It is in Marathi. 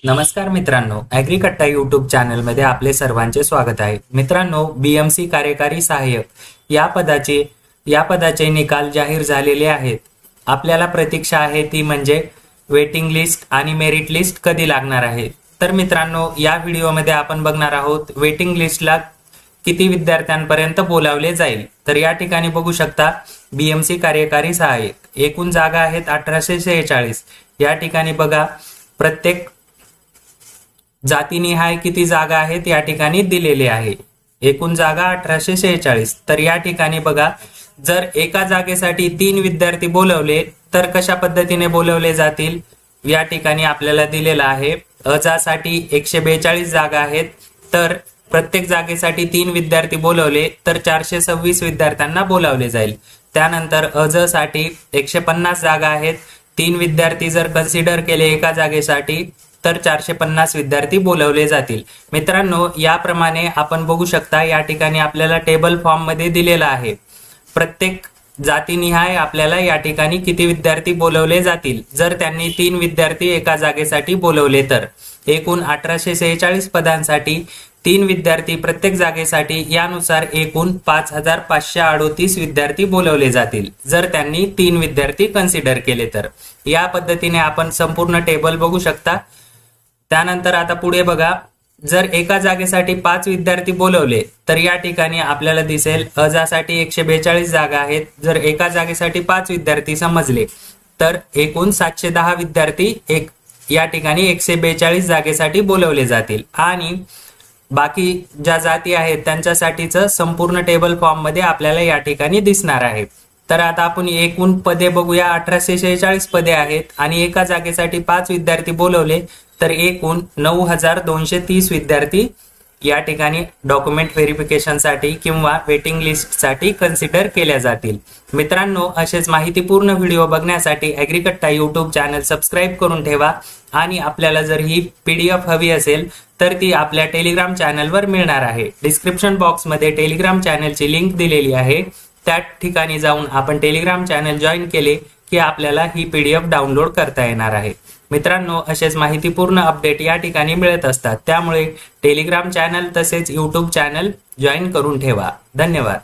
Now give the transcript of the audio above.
नमस्कार मित्रांनो, ॲग्रीकट्टा यूट्यूब चॅनलमध्ये आपले सर्वांचे स्वागत आहे। मित्रांनो, बीएमसी कार्यकारी सहाय्यक या पदाचे निकाल जाहीर झालेले आहेत। आपल्याला प्रतीक्षा आहे ती म्हणजे वेटिंग लिस्ट आणि मेरिट लिस्ट कधी लागणार आहे। तर मित्रांनो, या व्हिडिओमध्ये आपण बघणार आहोत वेटिंग लिस्टला किती विद्यार्थ्यांपर्यंत बोलावले जाईल। तर या ठिकाणी बघू शकता बीएमसी कार्यकारी सहाय्यक एकूण जागा आहेत 1846। या ठिकाणी बघा प्रत्येक जातीनिहाय किती जागा आहेत या ठिकाणी दिलेले आहे। एकूण जागा 1846। तर या ठिकाणी बघा जर एका जागेसाठी 3 विद्यार्थी बोलवले तर कशा पद्धतीने बोलवले जातील या ठिकाणी आपल्याला दिलेला आहे। अजासाठी 142 जागा आहेत, तर प्रत्येक जागेसाठी 3 विद्यार्थी बोलवले तर 426 विद्यार्थ्यांना बोलावले जाईल। त्यानंतर अजसाठी 150 जागा आहेत, 3 विद्यार्थी जर कन्सिडर केले एका जागेसाठी तर 450 विद्यार्थी बोलवले जातील। मित्रांनो, याप्रमाणे आपण बघू शकता या ठिकाणी आपल्याला टेबल फॉर्म मध्ये दिलेला आहे। प्रत्येक जातीनिहाय आपल्याला या ठिकाणी किती विद्यार्थी बोलवले जातील। जर त्यांनी 3 विद्यार्थी एका जागेसाठी बोलवले तर एकूण 1846 पदांसाठी 3 विद्यार्थी प्रत्येक जागेसाठी यानुसार एकूण 5538 विद्यार्थी बोलवले जातील। जर त्यांनी 3 विद्यार्थी कन्सिडर केले तर या पद्धतीने आपण संपूर्ण टेबल बघू शकता। त्यानंतर आता पुढे बघा, जर एका जागेसाठी 5 विद्यार्थी बोलवले तर या ठिकाणी आपल्याला दिसेल अजासाठी 142 जागा आहेत। जर एका जागेसाठी 5 विद्यार्थी समजले तर एकूण 710 विद्यार्थी या ठिकाणी 142 जागेसाठी बोलवले जातील आणि बाकी ज्या जाती आहेत त्यांच्यासाठीच संपूर्ण टेबल फॉर्म मध्ये आपल्याला या ठिकाणी दिसणार आहे। तर आता आपण एकूण पदे बघूया। 1846 पदे आहेत आणि एका जागेसाठी 5 विद्यार्थी बोलवले तर एकूण 9230 विद्यार्थी या ठिकाणी डॉक्युमेंट व्हेरिफिकेशन साठी किंवा वेटिंग लिस्ट साठी कन्सिडर केल्या जातील। मित्रांनो, असेच माहितीपूर्ण व्हिडिओ बघण्यासाठी ॲग्रीकट्टा यूट्यूब चॅनल सबस्क्राइब करून ठेवा आणि आपल्याला जर ही पीडीएफ हवी असेल तर ती आपल्या टेलिग्राम चॅनलवर मिळणार आहे। डिस्क्रिप्शन बॉक्स मध्ये टेलिग्राम चॅनलची लिंक दिलेली आहे, त्या ठिकाणी जाऊन आपण टेलिग्राम चॅनल जॉईन केले की आपल्याला ही पीडीएफ डाउनलोड करता येणार आहे। मित्रांनो, असेच माहितीपूर्ण अपडेट या ठिकाणी मिळत असतात, त्यामुळे टेलिग्राम चॅनल तसेच यूट्यूब चॅनल जॉईन करून ठेवा। धन्यवाद।